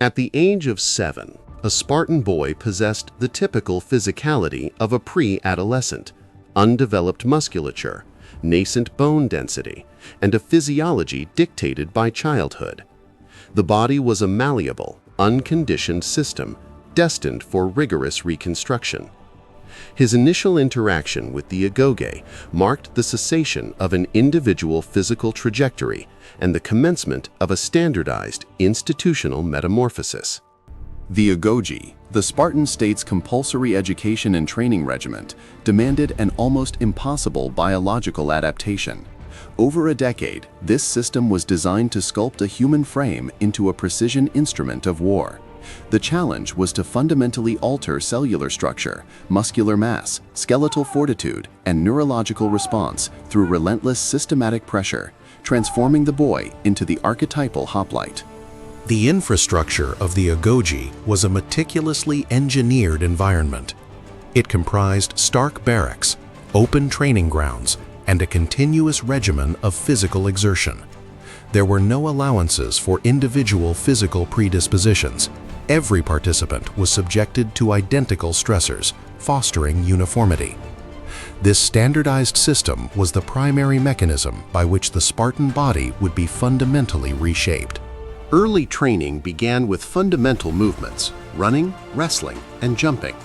At the age of 7, a Spartan boy possessed the typical physicality of a pre-adolescent: undeveloped musculature, nascent bone density, and a physiology dictated by childhood. The body was a malleable, unconditioned system destined for rigorous reconstruction. His initial interaction with the Agoge marked the cessation of an individual physical trajectory and the commencement of a standardized institutional metamorphosis. The Agoge, the Spartan state's compulsory education and training regiment, demanded an almost impossible biological adaptation. Over a decade, this system was designed to sculpt a human frame into a precision instrument of war. The challenge was to fundamentally alter cellular structure, muscular mass, skeletal fortitude, and neurological response through relentless systematic pressure, transforming the boy into the archetypal hoplite. The infrastructure of the Agoge was a meticulously engineered environment. It comprised stark barracks, open training grounds, and a continuous regimen of physical exertion. There were no allowances for individual physical predispositions. Every participant was subjected to identical stressors, fostering uniformity. This standardized system was the primary mechanism by which the Spartan body would be fundamentally reshaped. Early training began with fundamental movements: running, wrestling, and jumping.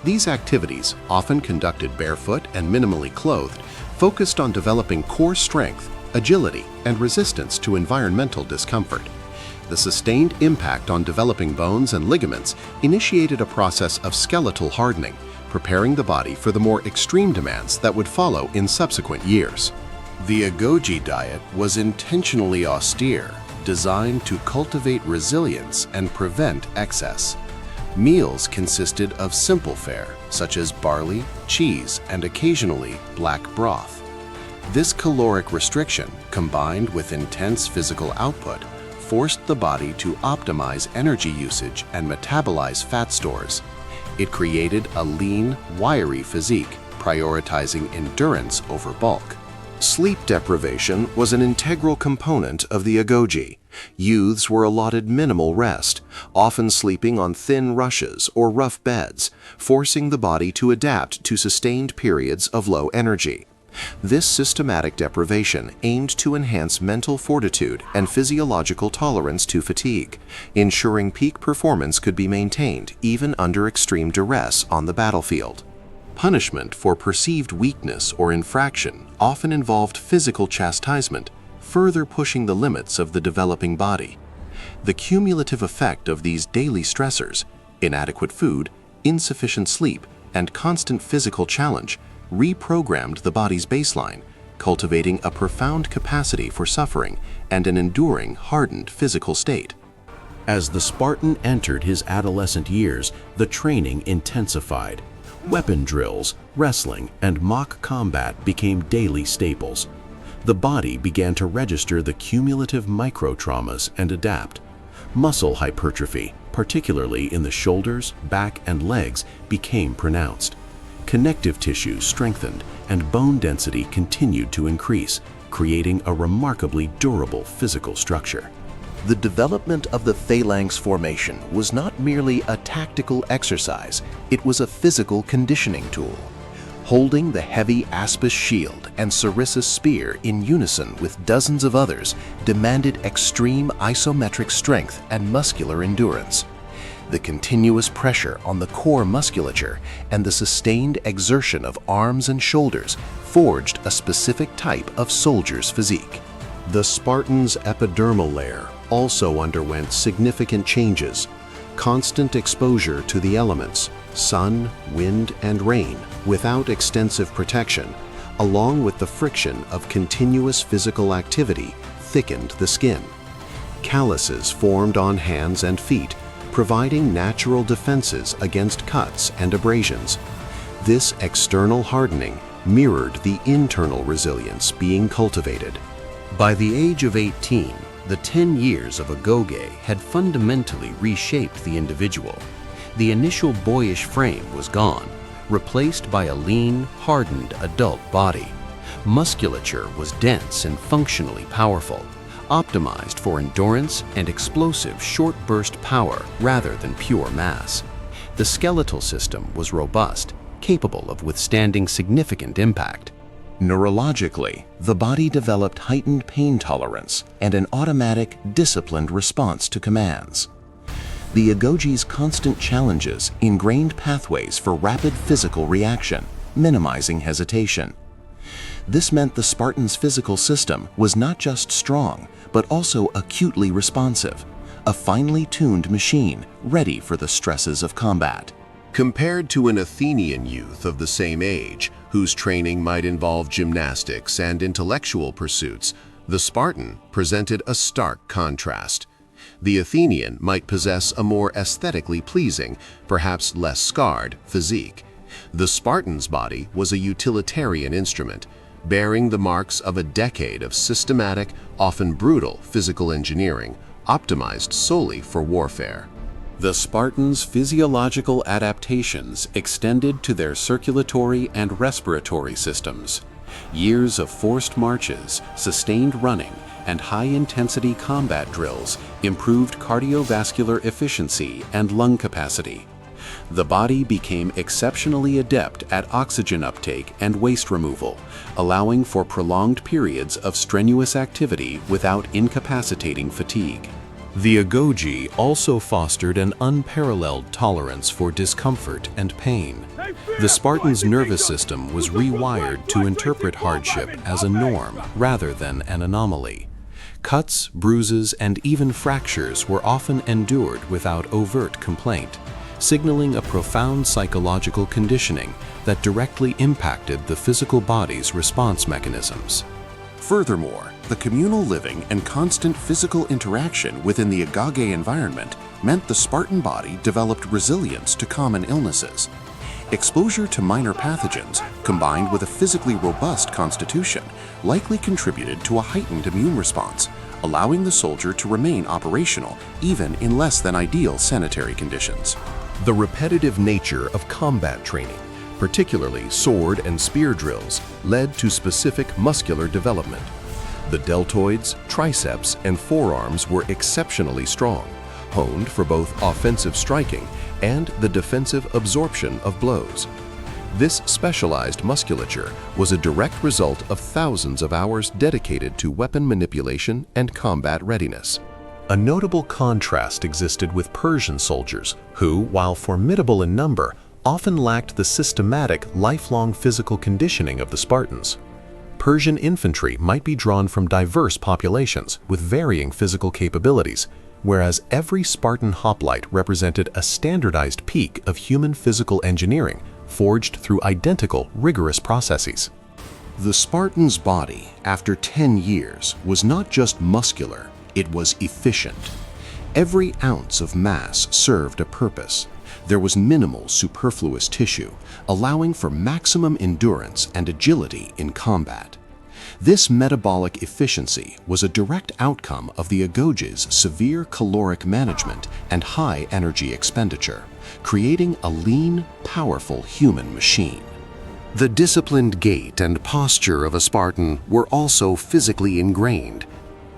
These activities, often conducted barefoot and minimally clothed, focused on developing core strength, agility, and resistance to environmental discomfort. The sustained impact on developing bones and ligaments initiated a process of skeletal hardening, preparing the body for the more extreme demands that would follow in subsequent years. The Agoge diet was intentionally austere, designed to cultivate resilience and prevent excess. Meals consisted of simple fare, such as barley, cheese, and occasionally black broth. This caloric restriction, combined with intense physical output, forced the body to optimize energy usage and metabolize fat stores. It created a lean, wiry physique, prioritizing endurance over bulk. Sleep deprivation was an integral component of the Agoge. Youths were allotted minimal rest, often sleeping on thin rushes or rough beds, forcing the body to adapt to sustained periods of low energy. This systematic deprivation aimed to enhance mental fortitude and physiological tolerance to fatigue, ensuring peak performance could be maintained even under extreme duress on the battlefield. Punishment for perceived weakness or infraction often involved physical chastisement, further pushing the limits of the developing body. The cumulative effect of these daily stressors, inadequate food, insufficient sleep, and constant physical challenge, reprogrammed the body's baseline, cultivating a profound capacity for suffering and an enduring, hardened physical state. As the Spartan entered his adolescent years, the training intensified. Weapon drills, wrestling, and mock combat became daily staples. The body began to register the cumulative micro-traumas and adapt. Muscle hypertrophy, particularly in the shoulders, back, and legs, became pronounced. Connective tissue strengthened, and bone density continued to increase, creating a remarkably durable physical structure. The development of the Phalanx formation was not merely a tactical exercise, it was a physical conditioning tool. Holding the heavy Aspis shield and Sarissas spear in unison with dozens of others demanded extreme isometric strength and muscular endurance. The continuous pressure on the core musculature and the sustained exertion of arms and shoulders forged a specific type of soldier's physique. The Spartan's epidermal layer also underwent significant changes. Constant exposure to the elements, sun, wind, and rain, without extensive protection, along with the friction of continuous physical activity, thickened the skin. Calluses formed on hands and feet, providing natural defenses against cuts and abrasions. This external hardening mirrored the internal resilience being cultivated. By the age of 18, the 10 years of Agoge had fundamentally reshaped the individual. The initial boyish frame was gone, replaced by a lean, hardened adult body. Musculature was dense and functionally powerful. optimized for endurance and explosive short-burst power rather than pure mass. The skeletal system was robust, capable of withstanding significant impact. Neurologically, the body developed heightened pain tolerance and an automatic, disciplined response to commands. The Agoge's constant challenges ingrained pathways for rapid physical reaction, minimizing hesitation. This meant the Spartan's physical system was not just strong, but also acutely responsive, a finely tuned machine ready for the stresses of combat. Compared to an Athenian youth of the same age, whose training might involve gymnastics and intellectual pursuits, the Spartan presented a stark contrast. The Athenian might possess a more aesthetically pleasing, perhaps less scarred, physique. The Spartan's body was a utilitarian instrument, bearing the marks of a decade of systematic, often brutal physical engineering, optimized solely for warfare. The Spartans' physiological adaptations extended to their circulatory and respiratory systems. Years of forced marches, sustained running, and high-intensity combat drills improved cardiovascular efficiency and lung capacity. The body became exceptionally adept at oxygen uptake and waste removal, allowing for prolonged periods of strenuous activity without incapacitating fatigue. The Agoge also fostered an unparalleled tolerance for discomfort and pain. The Spartan's nervous system was rewired to interpret hardship as a norm rather than an anomaly. Cuts, bruises, and even fractures were often endured without overt complaint, signaling a profound psychological conditioning that directly impacted the physical body's response mechanisms. Furthermore, the communal living and constant physical interaction within the Agoge environment meant the Spartan body developed resilience to common illnesses. Exposure to minor pathogens, combined with a physically robust constitution, likely contributed to a heightened immune response, allowing the soldier to remain operational even in less than ideal sanitary conditions. The repetitive nature of combat training, particularly sword and spear drills, led to specific muscular development. The deltoids, triceps, and forearms were exceptionally strong, honed for both offensive striking and the defensive absorption of blows. This specialized musculature was a direct result of thousands of hours dedicated to weapon manipulation and combat readiness. A notable contrast existed with Persian soldiers who, while formidable in number, often lacked the systematic, lifelong physical conditioning of the Spartans. Persian infantry might be drawn from diverse populations with varying physical capabilities, whereas every Spartan hoplite represented a standardized peak of human physical engineering forged through identical, rigorous processes. The Spartan's body, after 10 years, was not just muscular, it was efficient. Every ounce of mass served a purpose. There was minimal superfluous tissue, allowing for maximum endurance and agility in combat. This metabolic efficiency was a direct outcome of the Agoge's severe caloric management and high energy expenditure, creating a lean, powerful human machine. The disciplined gait and posture of a Spartan were also physically ingrained.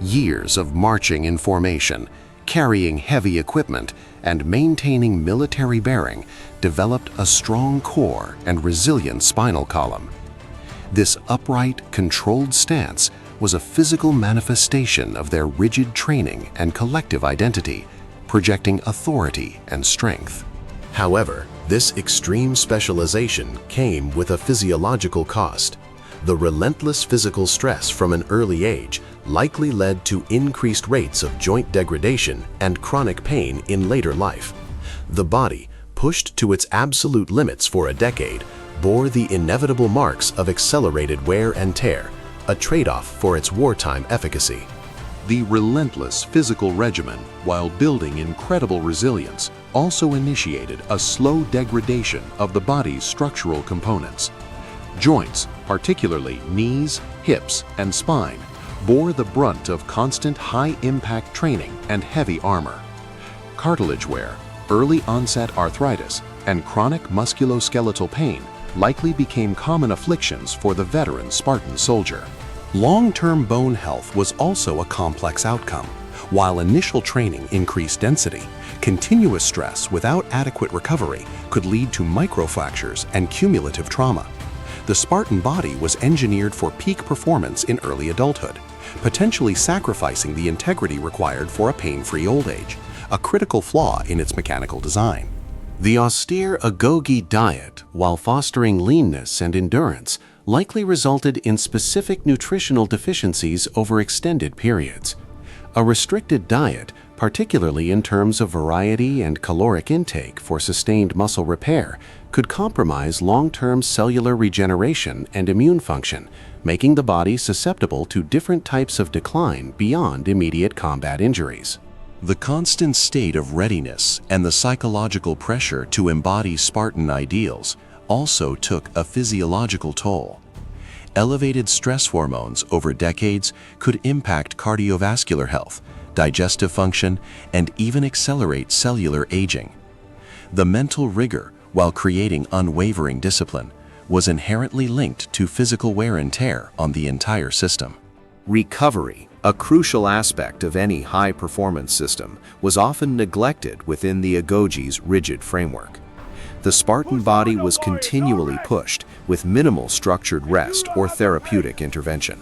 Years of marching in formation, carrying heavy equipment, and maintaining military bearing developed a strong core and resilient spinal column. This upright, controlled stance was a physical manifestation of their rigid training and collective identity, projecting authority and strength. However, this extreme specialization came with a physiological cost. The relentless physical stress from an early age likely led to increased rates of joint degradation and chronic pain in later life. The body, pushed to its absolute limits for a decade, bore the inevitable marks of accelerated wear and tear, a trade-off for its wartime efficacy. The relentless physical regimen, while building incredible resilience, also initiated a slow degradation of the body's structural components. Joints, particularly knees, hips, and spine, bore the brunt of constant high-impact training and heavy armor. Cartilage wear, early-onset arthritis, and chronic musculoskeletal pain likely became common afflictions for the veteran Spartan soldier. Long-term bone health was also a complex outcome. While initial training increased density, continuous stress without adequate recovery could lead to microfractures and cumulative trauma. The Spartan body was engineered for peak performance in early adulthood, potentially sacrificing the integrity required for a pain-free old age, a critical flaw in its mechanical design. The austere Agoge diet, while fostering leanness and endurance, likely resulted in specific nutritional deficiencies over extended periods. A restricted diet, particularly in terms of variety and caloric intake for sustained muscle repair, could compromise long-term cellular regeneration and immune function, making the body susceptible to different types of decline beyond immediate combat injuries. The constant state of readiness and the psychological pressure to embody Spartan ideals also took a physiological toll. Elevated stress hormones over decades could impact cardiovascular health, digestive function, and even accelerate cellular aging. The mental rigor, while creating unwavering discipline, was inherently linked to physical wear and tear on the entire system. Recovery, a crucial aspect of any high-performance system, was often neglected within the Agoge's rigid framework. The Spartan body was continually pushed with minimal structured rest or therapeutic intervention.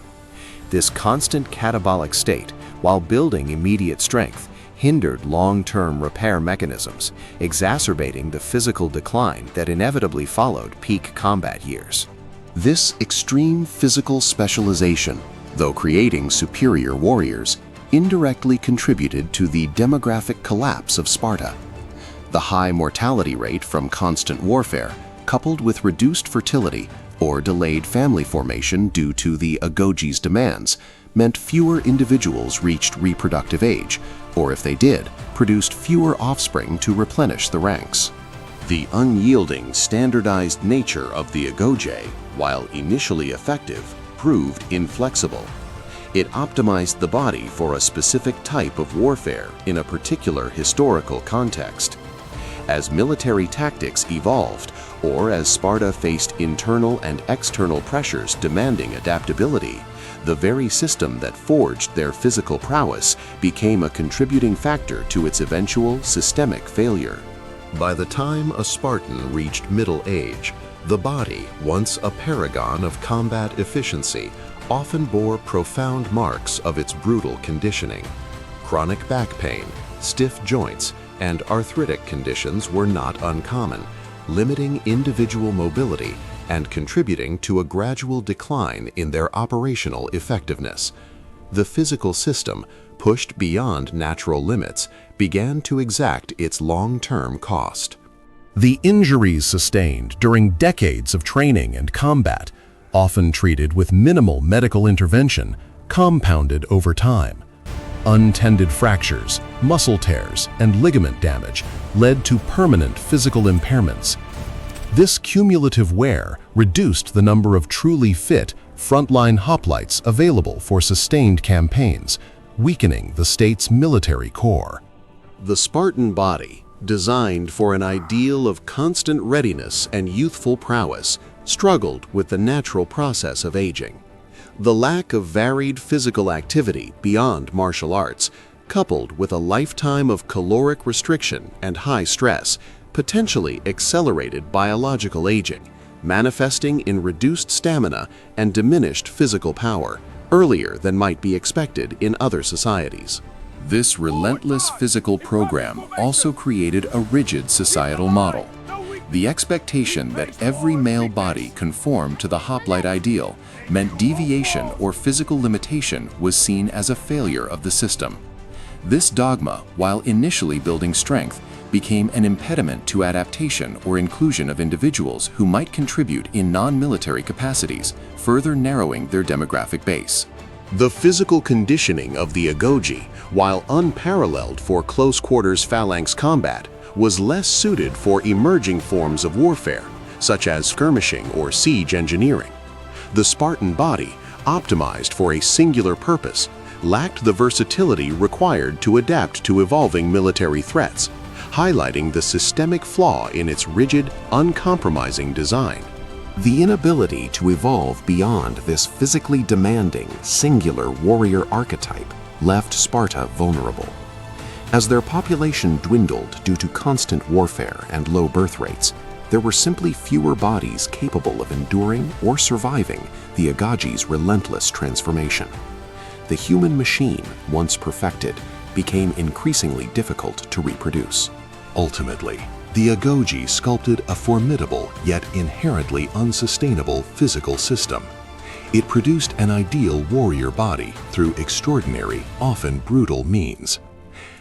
This constant catabolic state, while building immediate strength, hindered long-term repair mechanisms, exacerbating the physical decline that inevitably followed peak combat years. This extreme physical specialization, though creating superior warriors, indirectly contributed to the demographic collapse of Sparta. The high mortality rate from constant warfare, coupled with reduced fertility or delayed family formation due to the Agoge's demands, meant fewer individuals reached reproductive age, or if they did, produced fewer offspring to replenish the ranks. The unyielding, standardized nature of the Agoge, while initially effective, proved inflexible. It optimized the body for a specific type of warfare in a particular historical context. As military tactics evolved, or as Sparta faced internal and external pressures demanding adaptability, the very system that forged their physical prowess became a contributing factor to its eventual systemic failure. By the time a Spartan reached middle age, the body, once a paragon of combat efficiency, often bore profound marks of its brutal conditioning. Chronic back pain, stiff joints, and arthritic conditions were not uncommon, limiting individual mobility and contributing to a gradual decline in their operational effectiveness. The physical system, pushed beyond natural limits, began to exact its long-term cost. The injuries sustained during decades of training and combat, often treated with minimal medical intervention, compounded over time. Untended fractures, muscle tears, and ligament damage led to permanent physical impairments. This cumulative wear reduced the number of truly fit frontline hoplites available for sustained campaigns, weakening the state's military core. The Spartan body, designed for an ideal of constant readiness and youthful prowess, struggled with the natural process of aging. The lack of varied physical activity beyond martial arts, coupled with a lifetime of caloric restriction and high stress, potentially accelerated biological aging, manifesting in reduced stamina and diminished physical power, earlier than might be expected in other societies. This relentless physical program also created a rigid societal model. The expectation that every male body conform to the hoplite ideal meant deviation or physical limitation was seen as a failure of the system. This dogma, while initially building strength, became an impediment to adaptation or inclusion of individuals who might contribute in non-military capacities, further narrowing their demographic base. The physical conditioning of the Agoge, while unparalleled for close-quarters phalanx combat, was less suited for emerging forms of warfare, such as skirmishing or siege engineering. The Spartan body, optimized for a singular purpose, lacked the versatility required to adapt to evolving military threats, highlighting the systemic flaw in its rigid, uncompromising design. The inability to evolve beyond this physically demanding, singular warrior archetype left Sparta vulnerable. As their population dwindled due to constant warfare and low birth rates, there were simply fewer bodies capable of enduring or surviving the Agoge's relentless transformation. The human machine, once perfected, became increasingly difficult to reproduce. Ultimately, the Agoge sculpted a formidable yet inherently unsustainable physical system. It produced an ideal warrior body through extraordinary, often brutal means.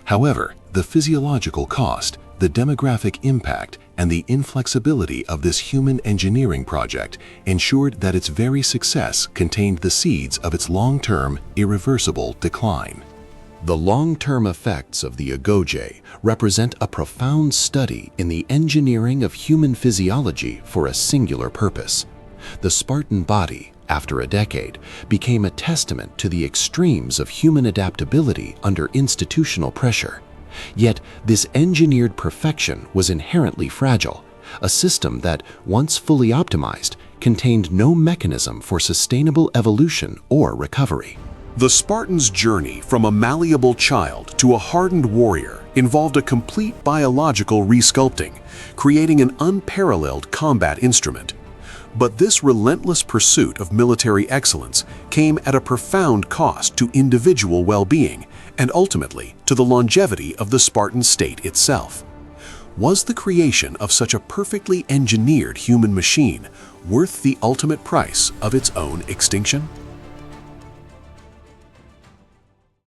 However, the physiological cost, the demographic impact, and the inflexibility of this human engineering project ensured that its very success contained the seeds of its long-term, irreversible decline. The long-term effects of the Agoge represent a profound study in the engineering of human physiology for a singular purpose. The Spartan body, after a decade, became a testament to the extremes of human adaptability under institutional pressure. Yet, this engineered perfection was inherently fragile, a system that, once fully optimized, contained no mechanism for sustainable evolution or recovery. The Spartan's journey from a malleable child to a hardened warrior involved a complete biological resculpting, creating an unparalleled combat instrument. But this relentless pursuit of military excellence came at a profound cost to individual well-being and ultimately to the longevity of the Spartan state itself. Was the creation of such a perfectly engineered human machine worth the ultimate price of its own extinction?